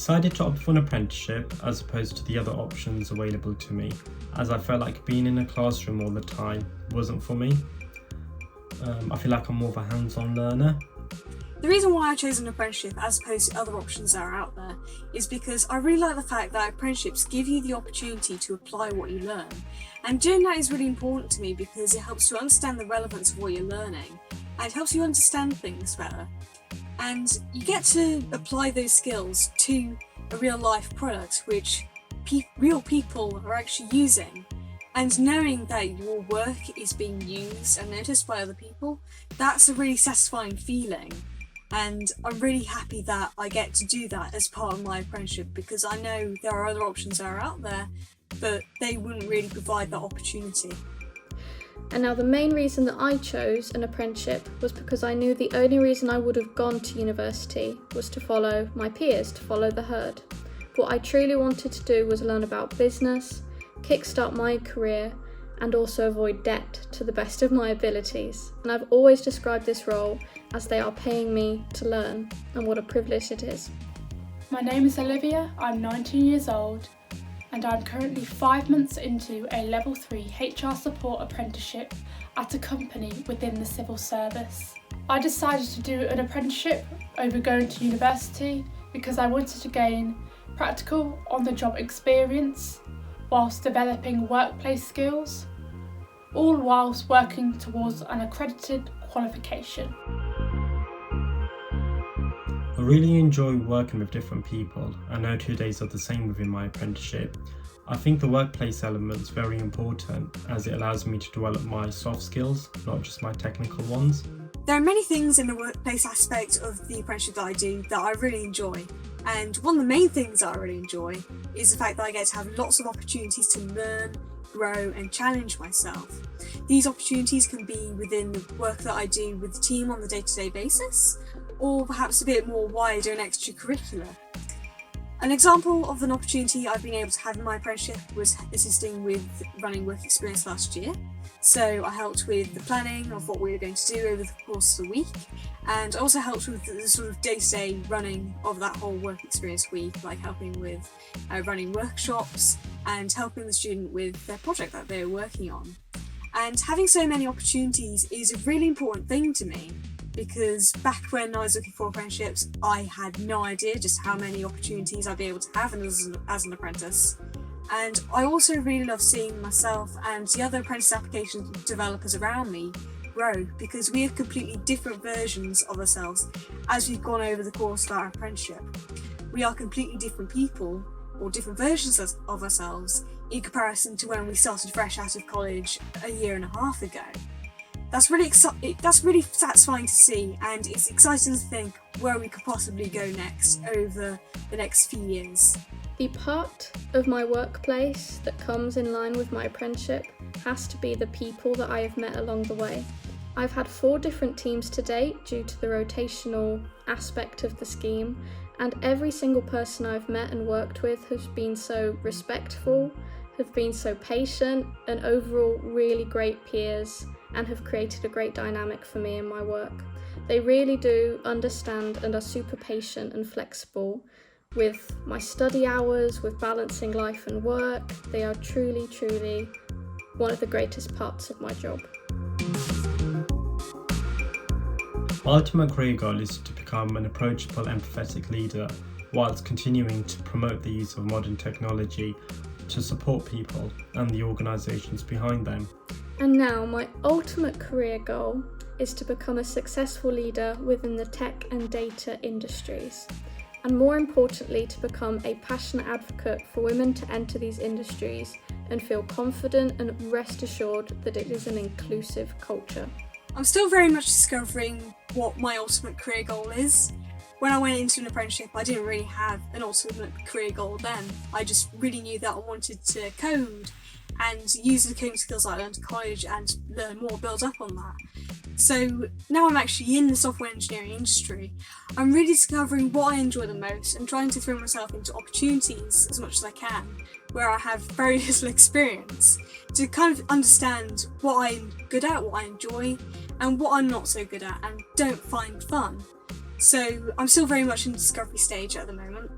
decided to opt for an apprenticeship as opposed to the other options available to me, as I felt like being in a classroom all the time wasn't for me. I feel like I'm more of a hands-on learner. The reason why I chose an apprenticeship as opposed to other options that are out there is because I really like the fact that apprenticeships give you the opportunity to apply what you learn. And doing that is really important to me because it helps you understand the relevance of what you're learning and it helps you understand things better. And you get to apply those skills to a real life product which real people are actually using. And knowing that your work is being used and noticed by other people, that's a really satisfying feeling. And I'm really happy that I get to do that as part of my apprenticeship because I know there are other options that are out there, but they wouldn't really provide that opportunity. And now the main reason that I chose an apprenticeship was because I knew the only reason I would have gone to university was to follow my peers, to follow the herd. What I truly wanted to do was learn about business, kickstart my career, and also avoid debt to the best of my abilities. And I've always described this role as they are paying me to learn, and what a privilege it is. My name is Olivia, I'm 19 years old, and I'm currently 5 months into a Level 3 HR support apprenticeship at a company within the civil service. I decided to do an apprenticeship over going to university because I wanted to gain practical on-the-job experience whilst developing workplace skills, all whilst working towards an accredited qualification. I really enjoy working with different people, and no 2 days are the same within my apprenticeship. I think the workplace element is very important as it allows me to develop my soft skills, not just my technical ones. There are many things in the workplace aspect of the apprenticeship that I do that I really enjoy. And one of the main things that I really enjoy is the fact that I get to have lots of opportunities to learn, grow and challenge myself. These opportunities can be within the work that I do with the team on the day-to-day basis, or perhaps a bit more wider and extracurricular. An example of an opportunity I've been able to have in my apprenticeship was assisting with running work experience last year. So I helped with the planning of what we were going to do over the course of the week, and I also helped with the sort of day-to-day running of that whole work experience week, like helping with running workshops and helping the student with their project that they were working on. And having so many opportunities is a really important thing to me, because back when I was looking for apprenticeships, I had no idea just how many opportunities I'd be able to have as an apprentice. And I also really love seeing myself and the other apprentice application developers around me grow, because we have completely different versions of ourselves as we've gone over the course of our apprenticeship. We are completely different people, or different versions of ourselves, in comparison to when we started fresh out of college a year and a half ago. That's really satisfying to see, and it's exciting to think where we could possibly go next over the next few years. The part of my workplace that comes in line with my apprenticeship has to be the people that I have met along the way. I've had 4 different teams to date due to the rotational aspect of the scheme, and every single person I've met and worked with has been so respectful, have been so patient, and overall really great peers, and have created a great dynamic for me in my work. They really do understand and are super patient and flexible with my study hours, with balancing life and work. They are truly, truly one of the greatest parts of my job. My ultimate career goal is to become an approachable, empathetic leader whilst continuing to promote the use of modern technology to support people and the organisations behind them. And now my ultimate career goal is to become a successful leader within the tech and data industries, and more importantly to become a passionate advocate for women to enter these industries and feel confident and rest assured that it is an inclusive culture. I'm still very much discovering what my ultimate career goal is. When I went into an apprenticeship, I didn't really have an ultimate career goal then. I just really knew that I wanted to code and use the coding skills I learned at college and learn more, build up on that. So now I'm actually in the software engineering industry, I'm really discovering what I enjoy the most and trying to throw myself into opportunities as much as I can, where I have very little experience, to kind of understand what I'm good at, what I enjoy, and what I'm not so good at and don't find fun. So I'm still very much in the discovery stage at the moment.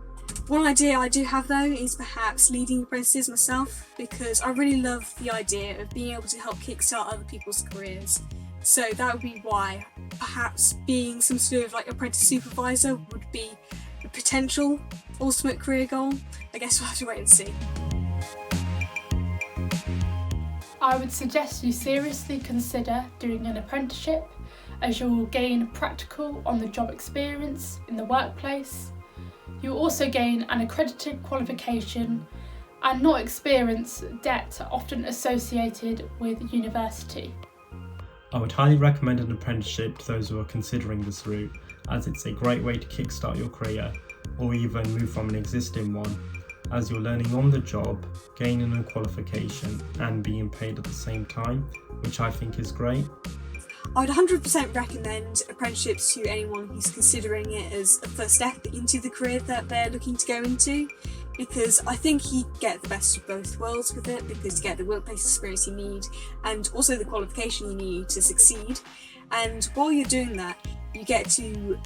One idea I do have though is perhaps leading apprentices myself, because I really love the idea of being able to help kickstart other people's careers. So that would be why perhaps being some sort of like apprentice supervisor would be a potential ultimate career goal. I guess we'll have to wait and see. I would suggest you seriously consider doing an apprenticeship, as you will gain practical on-the-job experience in the workplace. You will also gain an accredited qualification and not experience debt often associated with university. I would highly recommend an apprenticeship to those who are considering this route, as it's a great way to kickstart your career or even move from an existing one, as you're learning on the job, gaining a qualification and being paid at the same time, which I think is great. I would 100% recommend apprenticeships to anyone who's considering it as a first step into the career that they're looking to go into, because I think you get the best of both worlds with it, because you get the workplace experience you need and also the qualification you need to succeed. And while you're doing that, you get to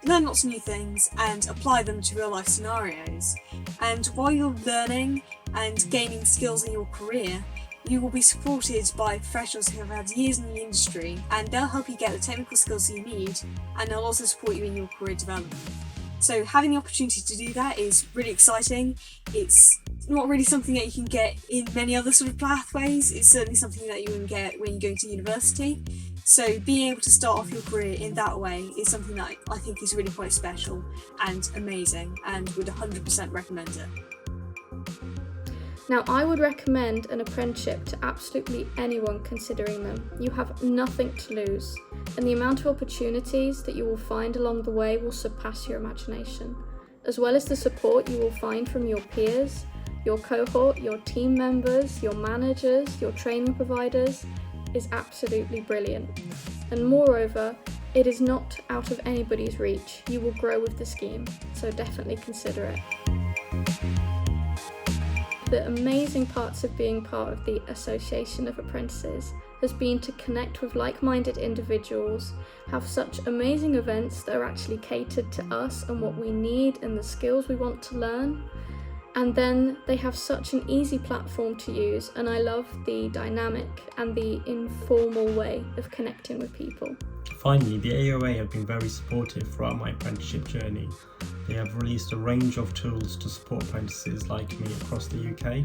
learn lots of new things and apply them to real life scenarios. And while you're learning and gaining skills in your career, you will be supported by professionals who have had years in the industry, and they'll help you get the technical skills you need, and they'll also support you in your career development. So having the opportunity to do that is really exciting. It's not really something that you can get in many other sort of pathways. It's certainly something that you can get when you go to university. So being able to start off your career in that way is something that I think is really quite special and amazing, and would 100% recommend it. Now, I would recommend an apprenticeship to absolutely anyone considering them. You have nothing to lose, and the amount of opportunities that you will find along the way will surpass your imagination, as well as the support you will find from your peers, your cohort, your team members, your managers, your training providers is absolutely brilliant. And moreover, it is not out of anybody's reach. You will grow with the scheme, so definitely consider it. The amazing parts of being part of the Association of Apprentices has been to connect with like-minded individuals, have such amazing events that are actually catered to us and what we need and the skills we want to learn. And then they have such an easy platform to use, and I love the dynamic and the informal way of connecting with people. Finally, the AOA have been very supportive throughout my apprenticeship journey. They have released a range of tools to support apprentices like me across the UK.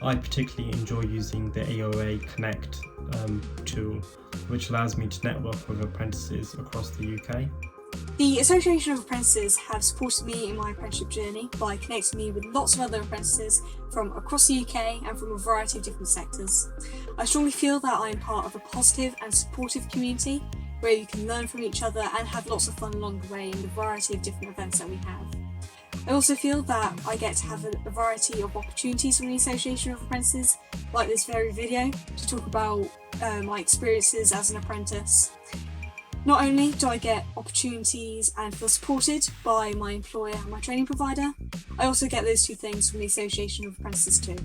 I particularly enjoy using the AOA Connect tool, which allows me to network with apprentices across the UK. The Association of Apprentices have supported me in my apprenticeship journey by connecting me with lots of other apprentices from across the UK and from a variety of different sectors. I strongly feel that I am part of a positive and supportive community where you can learn from each other and have lots of fun along the way in the variety of different events that we have. I also feel that I get to have a variety of opportunities from the Association of Apprentices, like this very video, to talk about my experiences as an apprentice. Not only do I get opportunities and feel supported by my employer and my training provider, I also get those two things from the Association of Apprentices too.